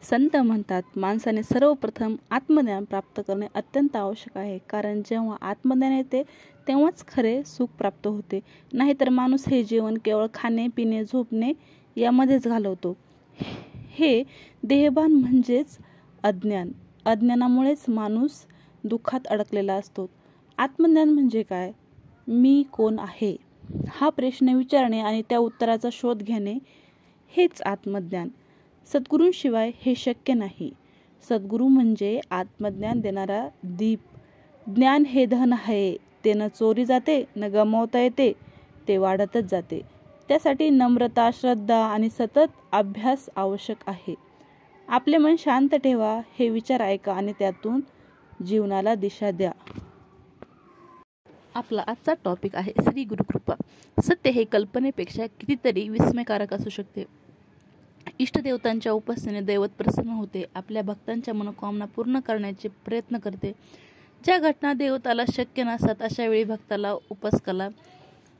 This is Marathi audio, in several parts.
संत म्हणतात माणसाने सर्वप्रथम आत्मज्ञान प्राप्त करणे अत्यंत आवश्यक आहे, कारण जेव्हा आत्मज्ञान येते तेव्हाच खरे सुख प्राप्त होते. नाहीतर माणूस हे जीवन केवळ खाणे पिणे झोपणे यामध्येच घालवतो. हे देहभान म्हणजेच अज्ञान. अज्ञानामुळेच माणूस दुःखात अडकलेला असतो. आत्मज्ञान म्हणजे काय? मी कोण आहे हा प्रश्न विचारणे आणि त्या उत्तराचा शोध घेणे हेच आत्मज्ञान. सद्गुरूंशिवाय हे शक्य नाही. सद्गुरू म्हणजे आत्मज्ञान देणारा दीप. ज्ञान हे धन आहे, ते न चोरी जाते न गमावता येते, ते वाढतच जाते. त्यासाठी नम्रता, श्रद्धा आणि सतत अभ्यास आवश्यक आहे. आपले मन शांत ठेवा, हे विचार ऐका आणि त्यातून जीवनाला दिशा द्या. आपला आजचा टॉपिक आहे श्री गुरुकृपा. सत्य हे कल्पनेपेक्षा कितीतरी विस्मयकारक असू शकते. इष्टदेवतांच्या उपासनेने दैवत प्रसन्न होते, आपल्या भक्तांच्या मनोकामना पूर्ण करण्याचे प्रयत्न करते. ज्या घटना देवताला शक्य नसतात अशा वेळी भक्ताला उपासकाला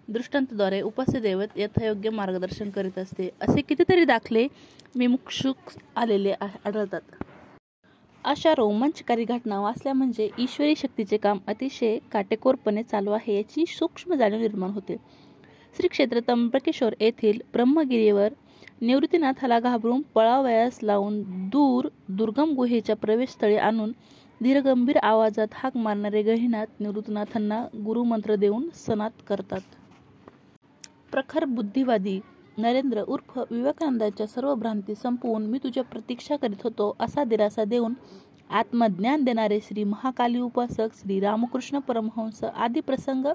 दृष्टांताद्वारे उपास्य दैवत यथायोग्य मार्गदर्शन करीत असते. असे कितीतरी दाखले विमुक्षुक आलेले आढळतात. अशा रोमांचकारी घटना वाचल्या म्हणजे ईश्वरी शक्तीचे काम अतिशय काटेकोरपणे चालू आहे याची सूक्ष्म जाणीव निर्माण होते. श्री क्षेत्र त्र्यंबकेश्वर येथील ब्रह्मगिरीवर निवृत्तीनाथाला घाबरून पळावयास लावून दुर्गम गुहेच्या प्रवेशस्थळी आणून धीरगंभीर आवाजात हाक मारणारे गहिनाथ निवृत्तीनाथांना गुरुमंत्र देऊन सनात करतात. प्रखर बुद्धिवादी नरेंद्र उर्फ विवेकानंदांच्या सर्व भ्रांती संपवून मी तुझ्या प्रतीक्षा करीत होतो असा दिलासा देऊन आत्मज्ञान देणारे श्री महाकाली उपासक श्री रामकृष्ण परमहंस आदी प्रसंग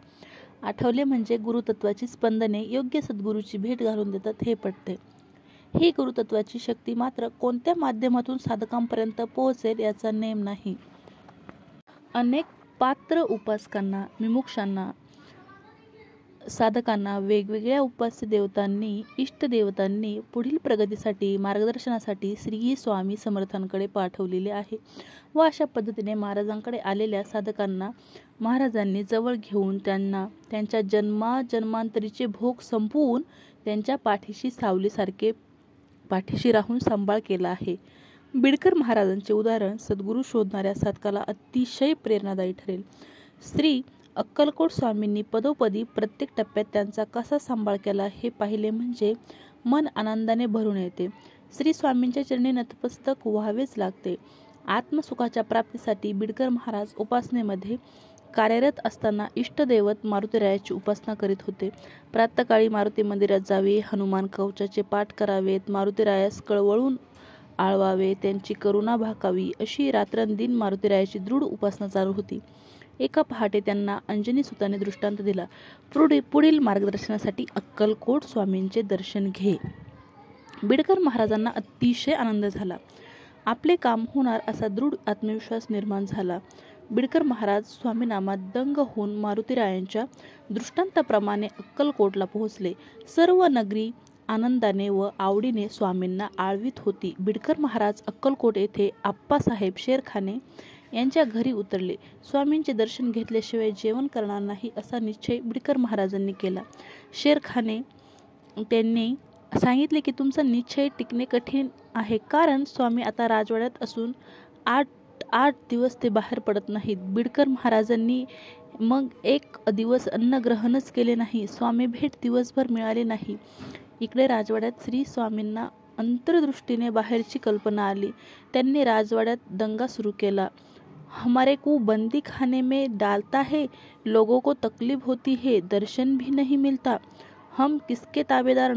आठवले म्हणजे गुरुतत्वाची स्पंदने योग्य सद्गुरूची भेट घालून देतात हे पटते. ही गुरुतत्वाची शक्ती मात्र कोणत्या माध्यमातून साधकांपर्यंत पोहोचेल याचा नेम नाही. अनेक पात्र उपासकांना, विमुक्षांना, साधकांना वेगवेगळ्या उपास्य देवतांनी, इष्टदेवतांनी पुढील प्रगतीसाठी मार्गदर्शनासाठी श्री स्वामी समर्थांकडे पाठवलेले आहे व अशा पद्धतीने महाराजांकडे आलेल्या साधकांना महाराजांनी जवळ घेऊन त्यांना त्यांच्या जन्मांतरीचे भोग संपवून त्यांच्या पाठीशी सावलीसारखे पाठीशी राहून सांभाळ केला आहे. बिडकर महाराजांचे उदाहरण सद्गुरू शोधणाऱ्या साधकाला अतिशय प्रेरणादायी ठरेल. श्री अक्कलकोट स्वामींनी पदोपदी प्रत्येक टप्प्यात त्यांचा कसा सांभाळ केला हे पाहिले म्हणजे मन आनंदाने भरून येते. श्री स्वामींच्या चरणी नतमस्तक व्हावेच लागते. आत्मसुखाच्या प्राप्तीसाठी बिडकर महाराज उपासनेमध्ये कार्यरत असताना इष्टदैवत मारुतीरायाची उपासना करीत होते. प्रातःकाळी मारुती मंदिरात जावे, हनुमान कवचाचे पाठ करावेत, मारुतीरायास कळवळून आळवावे, त्यांची करुणा भाकावी अशी रात्रंदिन मारुतीरायाची दृढ उपासना चालू होती. एका पहाटे त्यांना अंजनी सुताने दृष्टांत दिला, पुढील मार्गदर्शनासाठी अक्कलकोट स्वामींचे दर्शन घे. बिडकर महाराजांना अतिशय आनंद झाला. आपले काम होणार असा दृढ आत्मविश्वास निर्माण झाला. बिडकर महाराज स्वामीनामात दंग होऊन मारुतीरायांच्या दृष्टांताप्रमाणे अक्कलकोटला पोहोचले. सर्व नगरी आनंदाने व आवडीने स्वामींना आळवीत होती. बिडकर महाराज अक्कलकोट येथे आप्पासाहेब शेरखाने यांच्या घरी उतरले. स्वामींचे दर्शन घेतल्याशिवाय जेवण करणार नाही असा निश्चय बिडकर महाराजांनी केला. शेरखाने त्यांनी सांगितले की तुमचा निश्चय टिकणे कठीण आहे, कारण स्वामी आता राजवाड्यात असून आठ दिवस ते बाहेर पडत नाहीत. बिडकर महाराजांनी मग एक दिवस अन्न ग्रहणच केले नाही. स्वामी भेट दिवसभर मिळाली नाही. इकडे राजवाड्यात श्री स्वामींना अंतर्दृष्टीने बाहेरची कल्पना आली. त्यांनी राजवाड्यात दंगा सुरू केला. हमारे को बंदी खाने में डालता है, लोगों को तकलीफ होती है, दर्शन भी नहीं मिलता, हम किसी के ताबेदार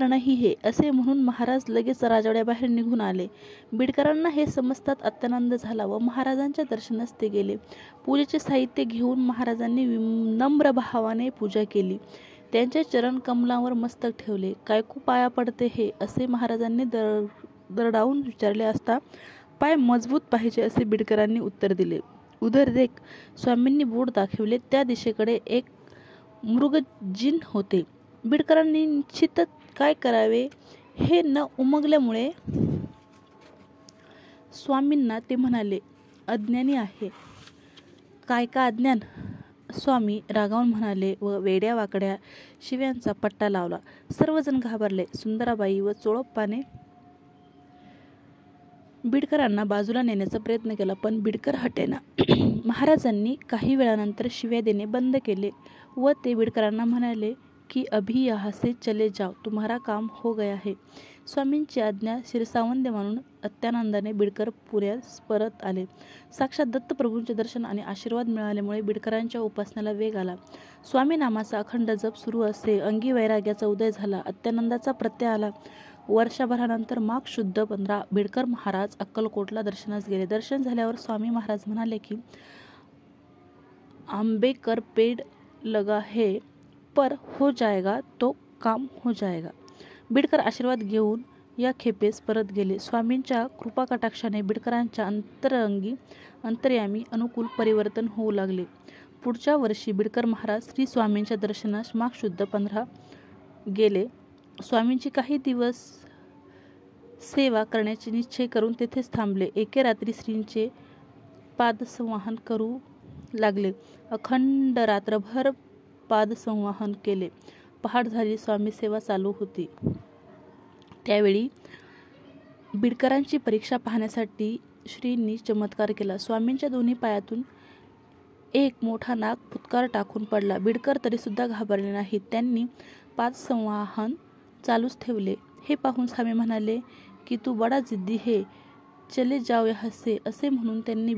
नहीं है असे म्हणून महाराज लगेच राजवाड्याबाहेर निघून आले. बिडकरांना हे समजतात अत्यानंद झाला व महाराजांच्या दर्शनास ते गेले. पूजेचे साहित्य घेऊन महाराजांनी नम्र भावाने पूजा केली. त्यांच्या चरण कमलावर मस्तक ठेवले. कायको पाया पडते हे असे महाराजांनी दरडावून विचारले असता पाय मजबूत पाहिजे असे बिडकरांनी उत्तर दिले. उधर देख, स्वामींनी बोट दाखवले. त्या दिशेकडे एक मृगजिन होते. बिडकरांनी निश्चितच काय करावे हे न उमगल्यामुळे स्वामींना ते म्हणाले, अज्ञानी आहे. काय का अज्ञान? स्वामी रागावून म्हणाले व वेड्या वाकड्या शिव्यांचा पट्टा लावला. सर्वजण घाबरले. सुंदराबाई व चोळप्पाने बिडकरांना बाजूला नेण्याचा प्रयत्न केला, पण बिडकर हटेना. महाराजांनी काही वेळानंतर शिव्या देणे बंद केले व ते बिडकरांना म्हणाले की अभी यहाँ से चले जाओ, तुम्हारा काम हो गया है. स्वामींची आज्ञा शिरसावंद म्हणून अत्यानंदाने बिडकर पुऱ्यास परत आले. साक्षात दत्तप्रभूंचे दर्शन आणि आशीर्वाद मिळाल्यामुळे बिडकरांच्या उपासनेला वेग आला. स्वामी नामाचा अखंड जप सुरू असे. अंगी वैराग्याचा उदय झाला. अत्यानंदाचा प्रत्यय आला. वर्षभरानंतर माघ शुद्ध 15 बिडकर महाराज अक्कलकोटला दर्शनास गेले. दर्शन झाल्यावर स्वामी महाराज म्हणाले की आंबेकर पेड़ लगा है, पर हो जाएगा तो काम हो जाएगा. बिडकर आशीर्वाद घेऊन या खेपेस परत गेले. स्वामींच्या कृपाकटाक्षाने बिडकरांच्या अंतर्यामी अनुकूल परिवर्तन होऊ लागले. पुढच्या वर्षी बिडकर महाराज श्री स्वामींच्या दर्शनास माघ शुद्ध 15 गेले. स्वामींची काही दिवस सेवा करण्याचे निश्चय करून तेथेच थांबले. एके रात्री श्रींचे पादसंवाहन करू लागले. अखंड रात्रभर पादसंवाहन केले. पहाट झाली. स्वामी सेवा चालू होती. त्यावेळी बिडकरांची परीक्षा पाहण्यासाठी श्रींनी चमत्कार केला. स्वामींच्या दोन्ही पायातून एक मोठा नाग फुटकार टाकून पडला. बिडकर तरीसुद्धा घाबरले नाहीत. त्यांनी पादसंवाहन चालूच ठेवले. हे पाहून स्वामी म्हणाले की तू बडा जिद्दी है, चले जाओ यहाँ से. असे म्हणून त्यांनी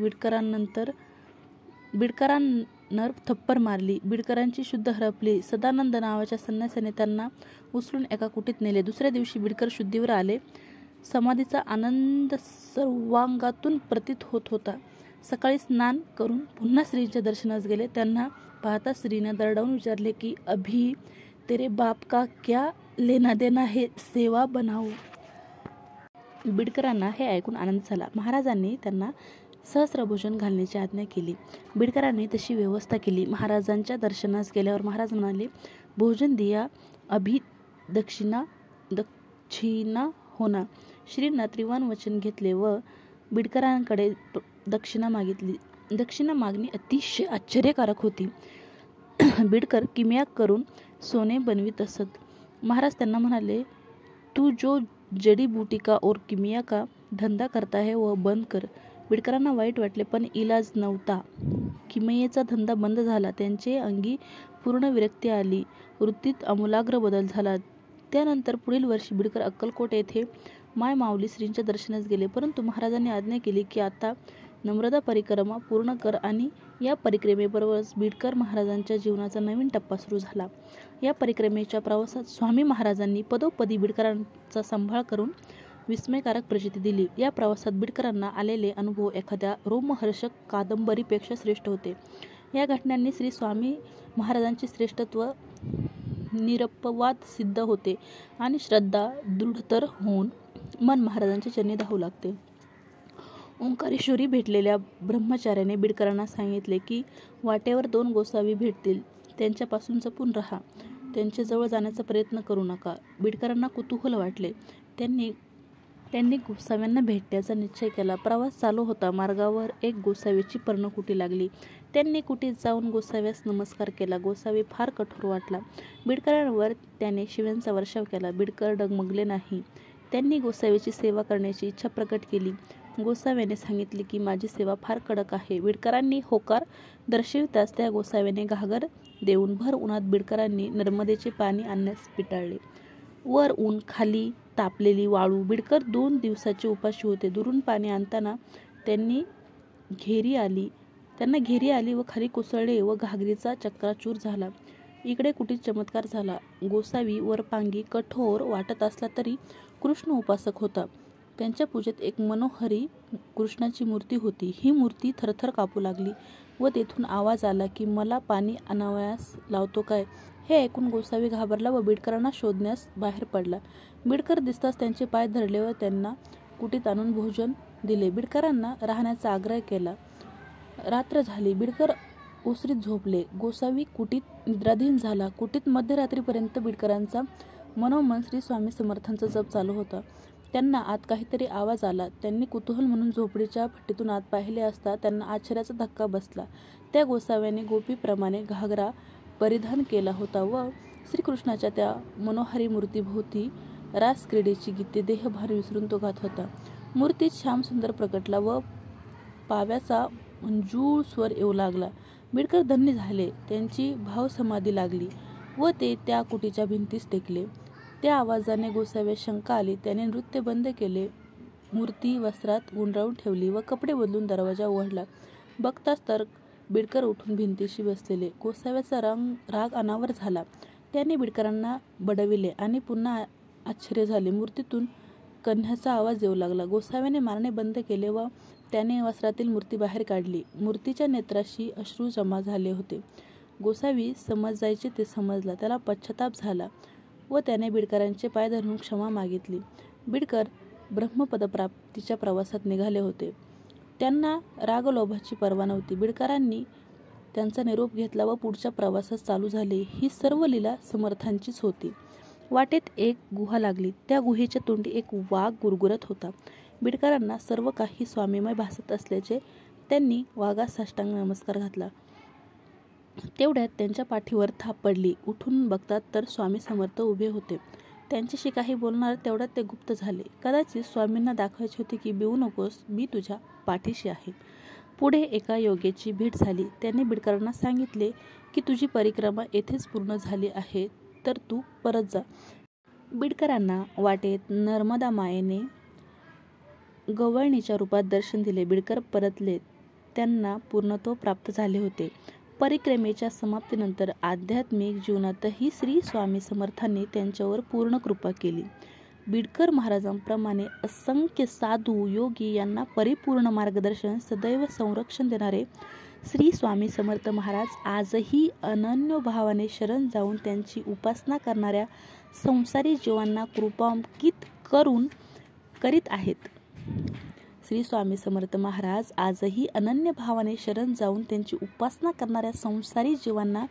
बिडकरांना थप्पर मारली. बिडकरांची शुद्ध हरपली. सदानंद नावाच्या संन्यासाने त्यांना उचलून एका कुटीत नेले. दुसऱ्या दिवशी बिडकर शुद्धीवर आले. समाधीचा आनंद सर्वांगातून प्रतीत होत होता. सकाळी स्नान करून पुन्हा श्रींच्या दर्शनास गेले. त्यांना पाहता श्रीने दरडावून विचारले की अभी तेरे बाप का क्या लेना देना है, सेवा बनाओ. बिडकरांना हे ऐकून आनंद झाला. महाराजांनी त्यांना सहस्त्रभोजन घालण्याची आज्ञा केली. बिडकरांनी तशी व्यवस्था केली. महाराजांच्या दर्शनास गेल्यावर महाराज म्हणाले, भोजन दिया अभी दक्षिणा होना. श्रींना त्रिवान वचन घेतले व बिडकरांकडे दक्षिणा मागितली. दक्षिणा मागणी अतिशय आश्चर्यकारक होती. बिडकर किमया करून सोने बनवीत असत. महाराज त्यांना म्हणाले, तू जो जड़ी बूटी का और किमिया का धंदा करता है वो बंद कर. बिडकरांना वाईट वाटले, पण इलाज नव्हता. किमयेचा धंदा बंद झाला. त्यांचे अंगी पूर्ण विरक्ती आली. वृत्तीत आमूलाग्र बदल झाला. त्यानंतर पुढील वर्षी बिडकर अक्कलकोट येथे माय माऊली श्रींच्या दर्शनास गेले. परंतु महाराजांनी आज्ञा केली की आता नम्रता परिक्रमा पूर्ण कर आणि या परिक्रमेबरोबरच बिडकर महाराजांच्या जीवनाचा नवीन टप्पा सुरू झाला. या परिक्रमेच्या प्रवासात स्वामी महाराजांनी पदोपदी बिडकरांचा सांभाळ करून विस्मयकारक प्रचिती दिली. या प्रवासात बिडकरांना आलेले अनुभव एखाद्या रोमहर्षक कादंबरीपेक्षा श्रेष्ठ होते. या घटनांनी श्री स्वामी महाराजांचे श्रेष्ठत्व निरपवाद सिद्ध होते आणि श्रद्धा दृढतर होऊन मन महाराजांच्या चरणी धावू लागते. ओंकारेश्वरी भेटलेल्या ब्रह्मचार्याने बिडकरांना सांगितले की वाटेवर 2 गोसावी भेटतील, त्यांच्यापासून जपून राहा, त्यांच्या जवळ जाण्याचा प्रयत्न करू नका. बिडकरांना कुतूहल वाटले. त्यांनी गोसाव्यांना भेटण्याचा निश्चय केला. प्रवास चालू होता. मार्गावर एक गोसावीची पर्णकुटी लागली. त्यांनी कुटीत जाऊन गोसाव्यास नमस्कार केला. गोसावी फार कठोर वाटला. बिडकरांवर त्याने शिव्यांचा वर्षाव केला. बिडकर डगमगले नाही. त्यांनी गोसावीची सेवा करण्याची इच्छा प्रकट केली. गोसाव्याने सांगितले की माझी सेवा फार कडक आहे. बिडकरांनी होकार दर्शविताच त्या गोसाव्याने घागर देऊन भर उन्हात बिडकरांनी नर्मदेचे पाणी आणण्यास पिटाळले. वर ऊन, खाली तापलेली वाळू. बिडकर 2 दिवसाचे उपाशी होते. दुरून पाणी आणताना त्यांना घेरी आली व खाली कोसळले व घागरीचा चक्राचूर झाला. इकडे कुटीत चमत्कार झाला. गोसावी वरपांगी कठोर वाटत असला तरी कृष्ण उपासक होता. त्यांच्या पूजेत एक मनोहरी कृष्णाची मूर्ती होती. ही मूर्ती थरथर कापू लागली व तेथून आवाज आला की मला पाणी आणावयास लावतो काय. हे ऐकून गोसावी घाबरला व बिडकरांना शोधण्यास बाहेर पडला. बिडकर दिसताच त्यांचे पाय धरले व त्यांना कुटीत आणून भोजन दिले. बिडकरांना राहण्याचा आग्रह केला. रात्र झाली. बिडकर ओसरीत झोपले. गोसावी कुटीत निद्राधीन झाला. कुटीत मध्यरात्रीपर्यंत बिडकरांचा मनोमन श्री स्वामी समर्थांचा जप चालू होता. त्यांना आत काहीतरी आवाज आला. त्यांनी कुतूहल म्हणून झोपडीच्या फटीतून आत पाहिले असता त्यांना आश्चर्याचा धक्का बसला. त्या गोसाव्याने गोपीप्रमाणे घागरा परिधान केला होता व श्रीकृष्णाच्या त्या मनोहारी मूर्तीभोवती रासक्रीडेची गीते देहभान विसरून तो गात होता. मूर्तीत श्यामसुंदर प्रकटला व पाव्याचा मंजूळ स्वर येऊ लागला. बिडकर धन्य झाले. त्यांची भावसमाधी लागली व ते त्या कुटीच्या भिंतीस टेकले. त्या आवाजाने गोसाव्यास शंका आली. त्याने नृत्य बंद केले, मूर्ती वस्त्रात गुंडाळून ठेवली व कपडे बदलून दरवाजा उघडला. बघताच तर बिडकर उठून भिंतीशी बसलेले. गोसाव्याचा राग अनावर झाला. त्याने बिडकरांना बडविले आणि पुन्हा आश्चर्य झाले. मूर्तीतून कण्ह्याचा आवाज येऊ लागला. गोसाव्याने मारणे बंद केले व त्याने वस्त्रातील मूर्ती बाहेर काढली. मूर्तीच्या नेत्राशी अश्रू जमा झाले होते. गोसावी समजायचे ते समजला. त्याला पश्चाताप झाला व त्याने बिडकरांचे पाय धरून क्षमा मागितली. बिडकर ब्रह्मपदप्राप्तीच्या प्रवासात निघाले होते. त्यांना रागलोभाची पर्वा नव्हती. बिडकरांनी त्यांचा निरोप घेतला व पुढच्या प्रवासास चालू झाले. ही सर्व लीला समर्थांचीच होती. वाटेत एक गुहा लागली. त्या गुहेच्या तोंडी एक वाघ गुरगुरत होता. बिडकरांना सर्व काही स्वामीमय भासत असल्याचे त्यांनी वाघास साष्टांग नमस्कार घातला. तेवढ्यात त्यांच्या पाठीवर थाप पडली. उठून बघतात तर स्वामी समर्थ उभे होते. त्यांच्याशी काही बोलणार तेवढ्यात ते गुप्त झाले. कदाचित स्वामींना दाखवायचे होते की भिवू नकोस, मी तुझ्या पाठीशी आहे. पुढे एका योग्याची भेट झाली. त्याने बिडकरांना सांगितले की तुझी परिक्रमा येथेच पूर्ण झाली आहे, तर तू परत जा. बिडकरांना वाटेत नर्मदा मायेने गवळणीच्या रूपात दर्शन दिले. बिडकर परतले. त्यांना पूर्णत्व प्राप्त झाले होते. परिक्रमेच्या समाप्तीनंतर आध्यात्मिक जीवनातही श्री स्वामी समर्थांनी त्यांच्यावर पूर्ण कृपा केली. बिडकर महाराजांप्रमाणे असंख्य साधू योगी यांना परिपूर्ण मार्गदर्शन सदैव संरक्षण देणारे श्री स्वामी समर्थ महाराज आजही अनन्य भावाने शरण जाऊन त्यांची उपासना करणाऱ्या संसारी जीवांना कृपांकित करीत आहेत. श्री स्वामी समर्थ महाराज आजही अनन्य भावाने शरण जाऊन त्यांची उपासना करणाऱ्या संसारी जीवांना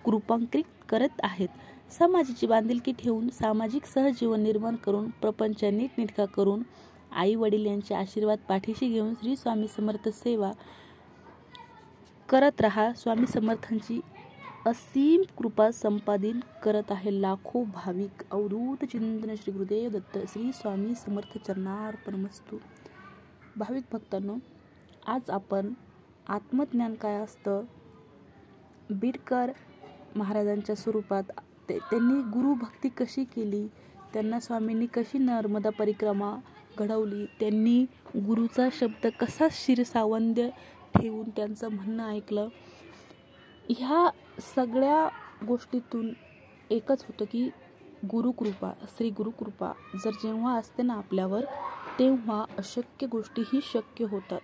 कृपांकित करत आहेत. समाजाची बांधिलकी ठेवून सामाजिक सहजीवन निर्माण करून प्रपंच नीटनेटका करून आई वडील यांचे आशीर्वाद पाठीशी घेऊन श्री स्वामी समर्थ सेवा करत राहा. स्वामी समर्थांची असीम कृपा संपादित करत आहे लाखो भाविक. अवधूत चिंतन श्री गुरुदेव दत्त. श्री स्वामी समर्थ चरणार्पणमस्तु. भाविक भक्तांनो, आज आपण आत्मज्ञान काय असतं, बिडकर महाराजांच्या स्वरूपात त्यांनी गुरुभक्ती कशी केली, त्यांना स्वामींनी कशी नर्मदा परिक्रमा घडवली, त्यांनी गुरुचा शब्द कसा शिरसावंद्य ठेवून त्यांचं म्हणणं ऐकलं, ह्या सगळ्या गोष्टीतून एकच होतं की गुरुकृपा, श्री गुरुकृपा जर जेव्हा असते ना आपल्यावर, तेव्हा अशक्य गोष्टीही शक्य होतात.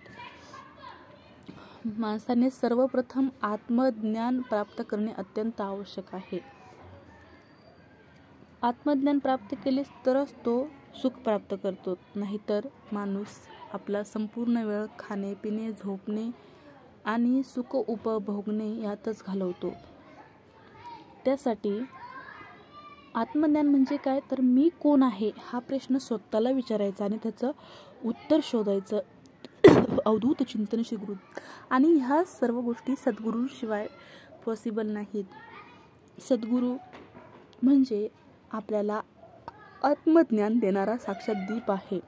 माणसाने सर्वप्रथम आत्मज्ञान प्राप्त करणे अत्यंत आवश्यक आहे. आत्मज्ञान प्राप्त केलेच तरच तो सुख प्राप्त करतो, नाहीतर माणूस आपला संपूर्ण वेळ खाणे पिणे झोपणे आणि सुख उपभोगणे यातच घालवतो. त्यासाठी आत्मज्ञान म्हणजे काय, तर मी कोण आहे हा प्रश्न स्वतःला विचारायचा आणि त्याचं उत्तर शोधायचं. अवधूत चिंतन श्री गुरु. आणि ह्या सर्व गोष्टी सद्गुरूशिवाय पॉसिबल नाहीत. सद्गुरू म्हणजे आपल्याला आत्मज्ञान देणारा साक्षात दीप आहे.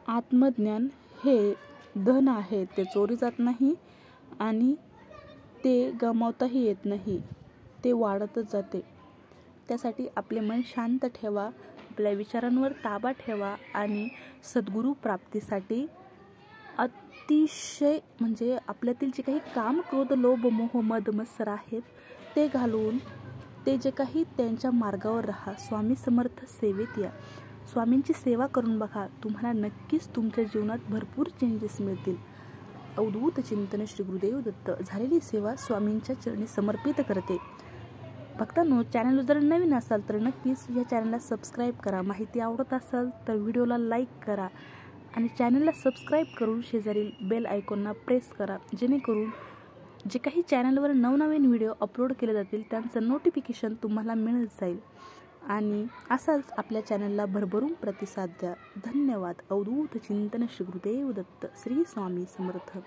आत्मज्ञान हे धन आहे, ते चोरी जात नाही आणि ते गमावताही येत नाही, ते वाढतच जाते. त्यासाठी आपले मन शांत ठेवा, आपल्या विचारांवर ताबा ठेवा आणि सद्गुरू प्राप्तीसाठी अतिशय म्हणजे आपल्यातील जे काही काम क्रोध लोभ मोह मद मत्सर आहेत ते घालून ते जे काही त्यांच्या मार्गावर राहा. स्वामी समर्थ सेवेत या, स्वामींची सेवा करून बघा, तुम्हाला नक्कीच तुमच्या जीवनात भरपूर चेंजेस मिळतील. अवधूत चिंतन श्री गुरुदेव दत्त. झालेली सेवा स्वामींच्या चरणी समर्पित करते. भक्तांनो, चॅनल जर नवीन असाल तर नक्कीच या चॅनलला सबस्क्राईब करा. माहिती आवडत असेल तर व्हिडिओला लाईक करा आणि चॅनलला सबस्क्राईब करून शेजारील बेल आयकॉनला प्रेस करा, जेणेकरून जे काही चॅनलवर नवनवीन व्हिडिओ अपलोड केले जातील त्यांचं नोटिफिकेशन तुम्हाला मिळत जाईल. आणि असाच आपल्या चॅनलला भरभरून प्रतिसाद द्या. धन्यवाद. अवधूत चिंतन श्री गुरुदेव दत्त. श्री स्वामी समर्थ.